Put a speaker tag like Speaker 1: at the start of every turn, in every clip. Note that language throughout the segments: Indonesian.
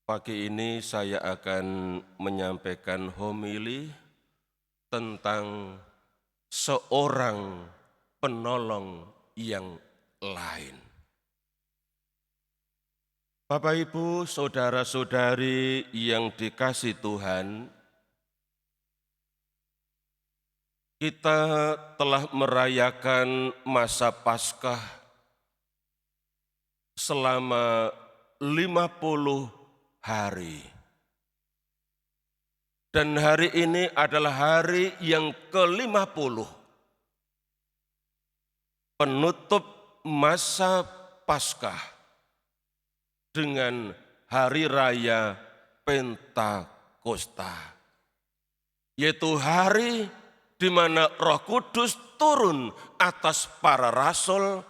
Speaker 1: Pagi ini saya akan menyampaikan homili tentang seorang penolong yang lain. Bapak, Ibu, saudara-saudari yang dikasih Tuhan, kita telah merayakan masa Paskah selama 50 hari. Dan hari ini adalah hari yang ke-50. Penutup masa Paskah dengan hari raya Pentakosta. Yaitu hari di mana Roh Kudus turun atas para rasul,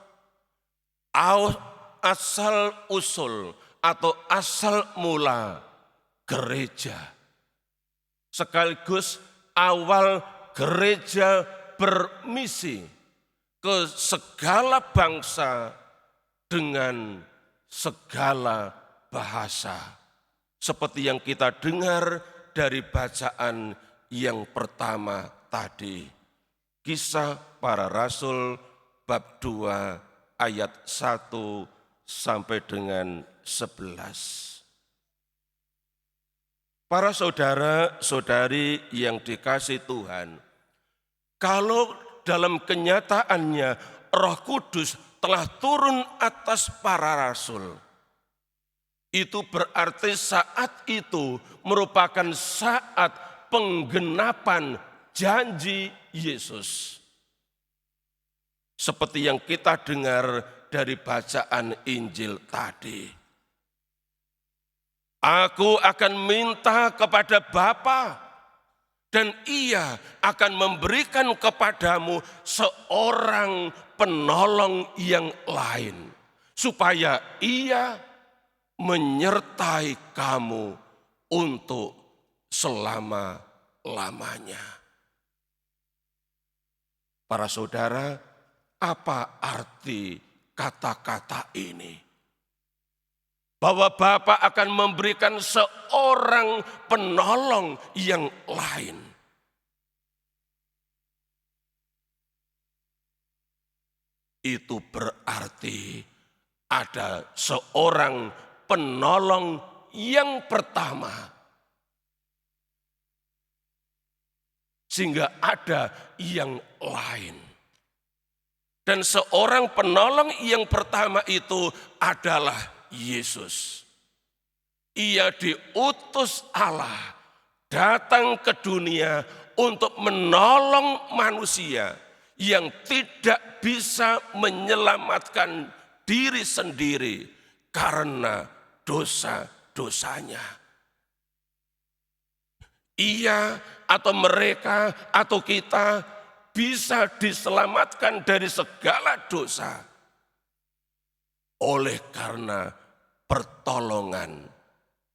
Speaker 1: asal usul atau asal mula gereja. Sekaligus awal gereja bermisi ke segala bangsa dengan segala bahasa. Seperti yang kita dengar dari bacaan yang pertama tadi. Kisah para Rasul bab 2 ayat 1 sampai dengan 11. Para saudara-saudari yang dikasih Tuhan, kalau dalam kenyataannya Roh Kudus telah turun atas para rasul, itu berarti saat itu merupakan saat penggenapan janji Yesus. Seperti yang kita dengar dari bacaan Injil tadi. Aku akan minta kepada Bapa dan Ia akan memberikan kepadamu seorang penolong yang lain, supaya Ia menyertai kamu untuk selama-lamanya. Para saudara, apa arti kata-kata ini? Bahwa Bapa akan memberikan seorang penolong yang lain. Itu berarti ada seorang penolong yang pertama. Sehingga ada yang lain. Dan seorang penolong yang pertama itu adalah Yesus. Ia diutus Allah datang ke dunia untuk menolong manusia yang tidak bisa menyelamatkan diri sendiri karena dosa-dosanya. Ia atau mereka atau kita bisa diselamatkan dari segala dosa oleh karena pertolongan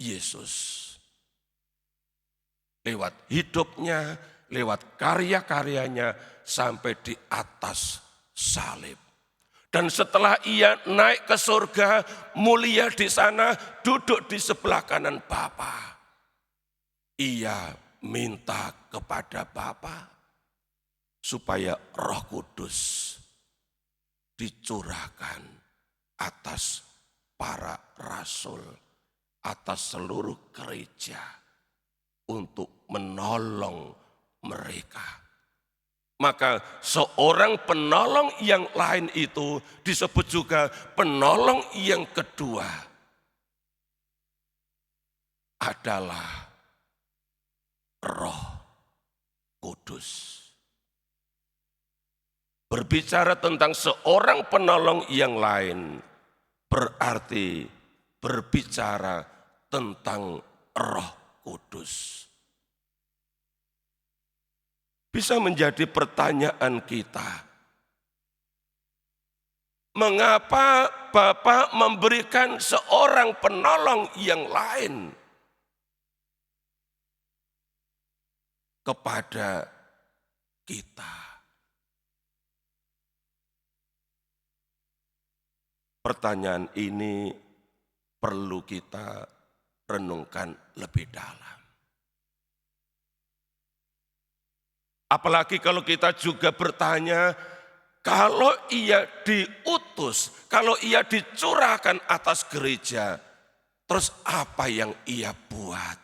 Speaker 1: Yesus. Lewat hidupnya, lewat karya-karyanya sampai di atas salib. Dan setelah ia naik ke surga, mulia di sana, duduk di sebelah kanan Bapa. Ia minta kepada Bapa supaya Roh Kudus dicurahkan atas para rasul, atas seluruh gereja untuk menolong mereka. Maka seorang penolong yang lain itu disebut juga penolong yang kedua adalah Roh Kudus. Berbicara tentang seorang penolong yang lain berarti berbicara tentang Roh Kudus. Bisa menjadi pertanyaan kita, mengapa Bapa memberikan seorang penolong yang lain kepada kita? Pertanyaan ini perlu kita renungkan lebih dalam. Apalagi kalau kita juga bertanya, kalau ia diutus, kalau ia dicurahkan atas gereja, terus apa yang ia buat?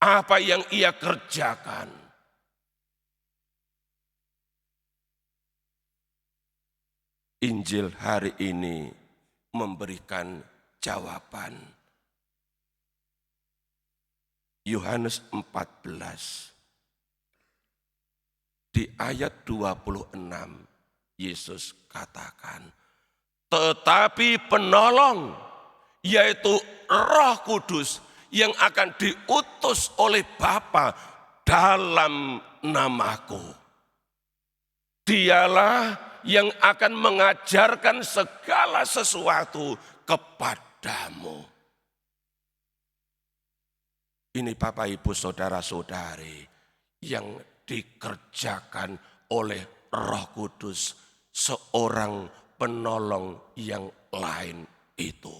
Speaker 1: Apa yang ia kerjakan? Injil hari ini memberikan jawaban. Yohanes 14 di ayat 26 Yesus katakan, tetapi penolong yaitu Roh Kudus yang akan diutus oleh Bapa dalam namaku. Dialah yang akan mengajarkan segala sesuatu kepadamu. Ini Bapak Ibu Saudara-saudari yang dikerjakan oleh Roh Kudus, seorang penolong yang lain itu.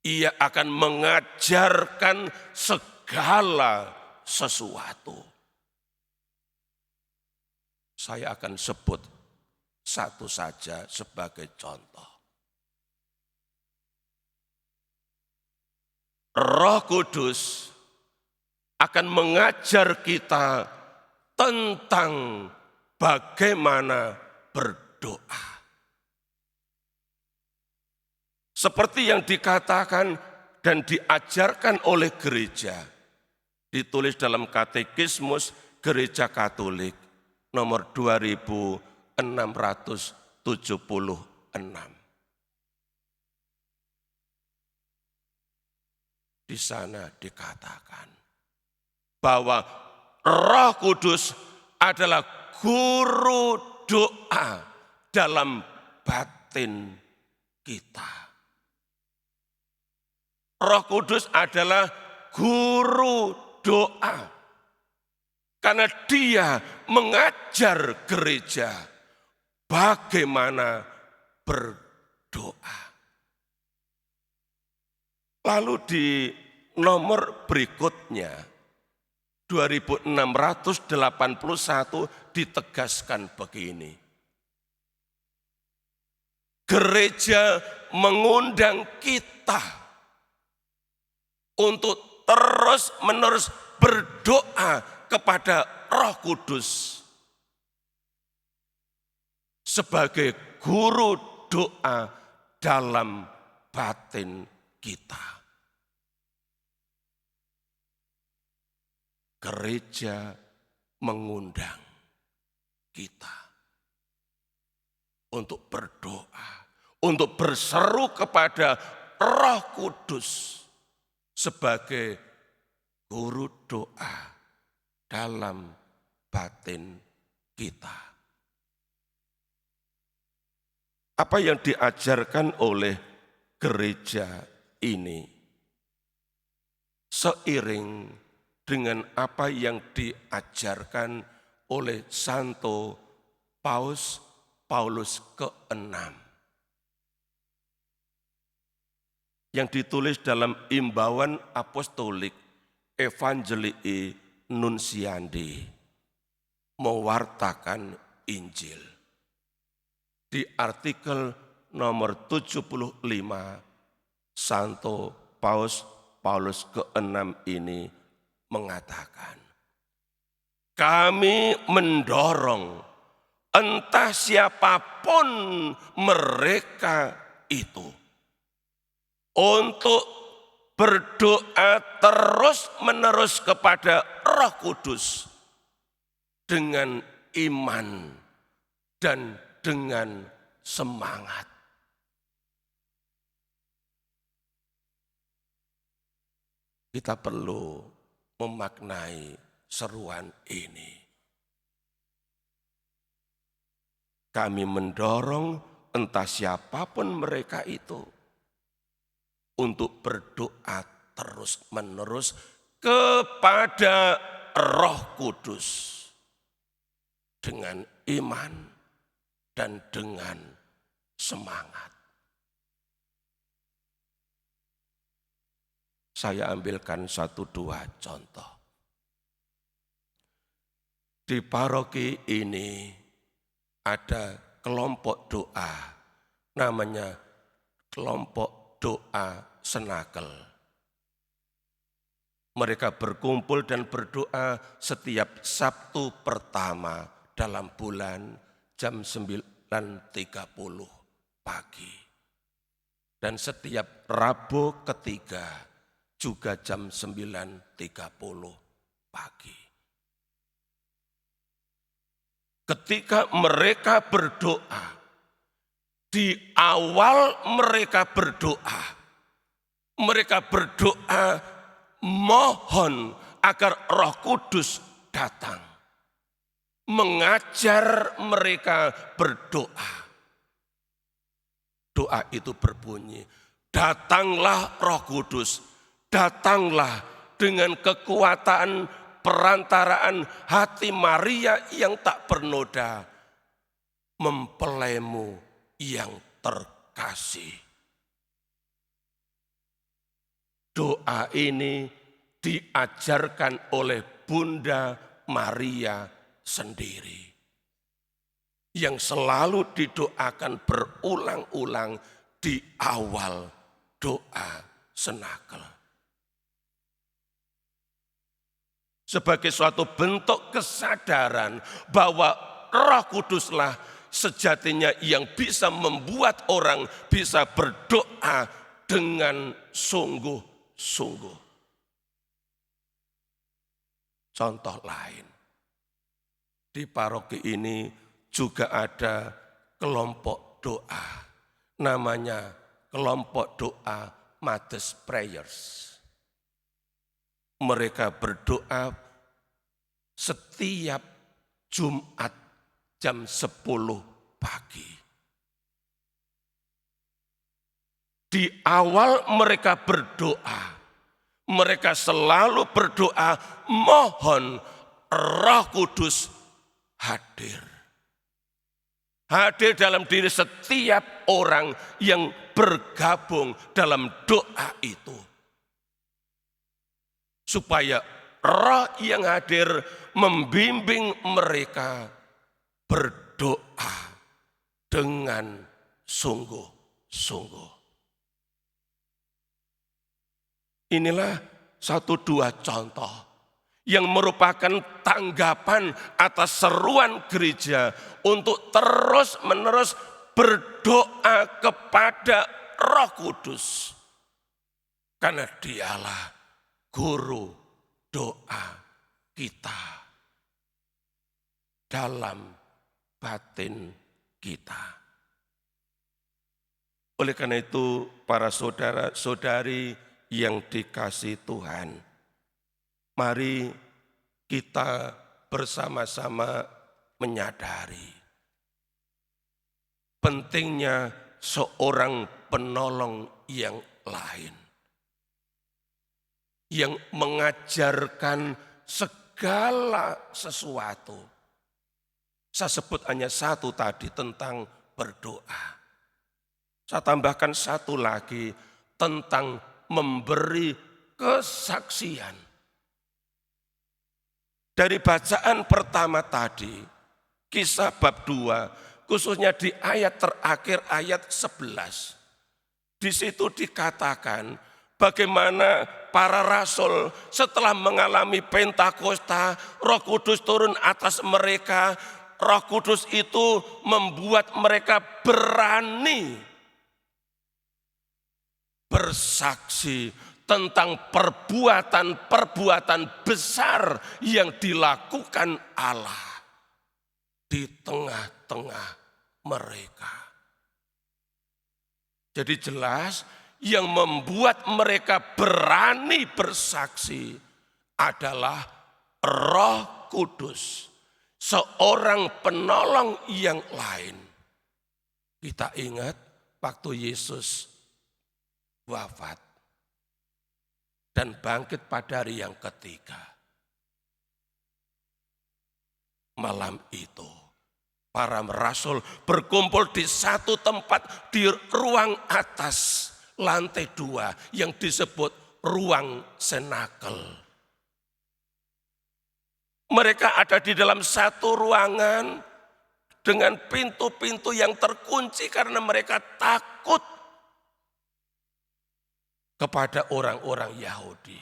Speaker 1: Ia akan mengajarkan segala sesuatu. Saya akan sebut satu saja sebagai contoh. Roh Kudus akan mengajar kita tentang bagaimana berdoa. Seperti yang dikatakan dan diajarkan oleh gereja, ditulis dalam Katekismus Gereja Katolik nomor 2676. Di sana dikatakan bahwa Roh Kudus adalah guru doa dalam batin kita. Roh Kudus adalah guru doa karena Dia mengajar gereja bagaimana berdoa. Lalu di nomor berikutnya 2681 ditegaskan begini. Gereja mengundang kita untuk terus-menerus berdoa kepada Roh Kudus sebagai guru doa dalam batin kita. Gereja mengundang kita untuk berdoa, untuk berseru kepada Roh Kudus sebagai guru doa dalam batin kita. Apa yang diajarkan oleh gereja ini seiring dengan apa yang diajarkan oleh Santo Paulus ke-6 yang ditulis dalam Imbauan Apostolik Evangelii Nuntiandi, mewartakan Injil. Di artikel nomor 75, Santo Paulus ke-6 ini mengatakan, kami mendorong entah siapapun mereka itu untuk berdoa terus-menerus kepada Roh Kudus dengan iman dan dengan semangat. Kita perlu memaknai seruan ini. Kami mendorong entah siapapun mereka itu untuk berdoa terus-menerus kepada Roh Kudus dengan iman dan dengan semangat. Saya ambilkan 1-2 contoh. Di paroki ini ada kelompok doa, namanya kelompok doa Senakel. Mereka berkumpul dan berdoa setiap Sabtu pertama dalam bulan jam 9.30 pagi. Dan setiap Rabu ketiga juga jam 9.30 pagi. Ketika mereka berdoa, di awal mereka berdoa mohon agar Roh Kudus datang, mengajar mereka berdoa. Doa itu berbunyi, datanglah Roh Kudus, datanglah dengan kekuatan perantaraan hati Maria yang tak bernoda, mempelaimu yang terkasih. Doa ini diajarkan oleh Bunda Maria sendiri, yang selalu didoakan berulang-ulang di awal doa Senakel. Sebagai suatu bentuk kesadaran bahwa Roh Kuduslah sejatinya yang bisa membuat orang bisa berdoa dengan sungguh-sungguh. Contoh lain, di paroki ini juga ada kelompok doa, namanya kelompok doa Mother's Prayers. Mereka berdoa setiap Jumat jam 10 pagi. Di awal mereka berdoa, mereka selalu berdoa mohon Roh Kudus hadir. Hadir dalam diri setiap orang yang bergabung dalam doa itu. Supaya Roh yang hadir membimbing mereka berdoa dengan sungguh-sungguh. Inilah 1-2 contoh yang merupakan tanggapan atas seruan gereja untuk terus-menerus berdoa kepada Roh Kudus. Karena Dialah guru doa kita dalam batin kita. Oleh karena itu, para saudara-saudari yang dikasihi Tuhan, mari kita bersama-sama menyadari pentingnya seorang penolong yang lain, yang mengajarkan segala sesuatu. Saya sebut hanya satu tadi tentang berdoa. Saya tambahkan satu lagi tentang memberi kesaksian. Dari bacaan pertama tadi, Kisah bab 2, khususnya di ayat terakhir ayat 11. Di situ dikatakan bagaimana para rasul setelah mengalami Pentakosta, Roh Kudus turun atas mereka. Roh Kudus itu membuat mereka berani bersaksi tentang perbuatan-perbuatan besar yang dilakukan Allah di tengah-tengah mereka. Jadi jelas yang membuat mereka berani bersaksi adalah Roh Kudus, seorang penolong yang lain. Kita ingat waktu Yesus wafat dan bangkit pada hari yang ketiga. Malam itu para rasul berkumpul di satu tempat di ruang atas lantai 2 yang disebut ruang senakel. Mereka ada di dalam satu ruangan dengan pintu-pintu yang terkunci karena mereka takut kepada orang-orang Yahudi.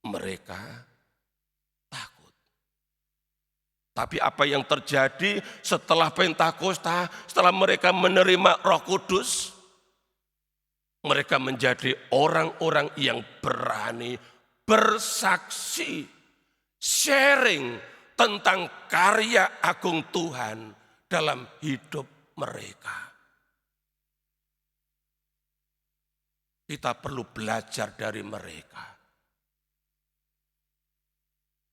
Speaker 1: Mereka takut. Tapi apa yang terjadi setelah Pentakosta, setelah mereka menerima Roh Kudus, mereka menjadi orang-orang yang berani bersaksi, sharing tentang karya agung Tuhan dalam hidup mereka. Kita perlu belajar dari mereka.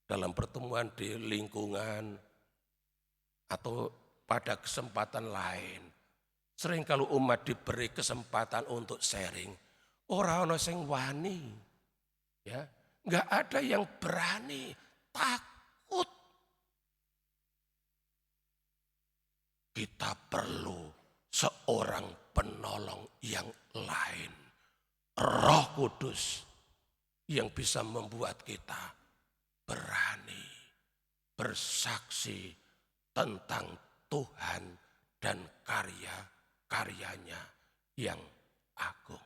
Speaker 1: Dalam pertemuan di lingkungan atau pada kesempatan lain. Sering kalau umat diberi kesempatan untuk sharing, orang-orang sing wani, ya, nggak ada yang berani, takut. Kita perlu seorang penolong yang lain. Roh Kudus yang bisa membuat kita berani bersaksi tentang Tuhan dan karya-karyanya yang agung.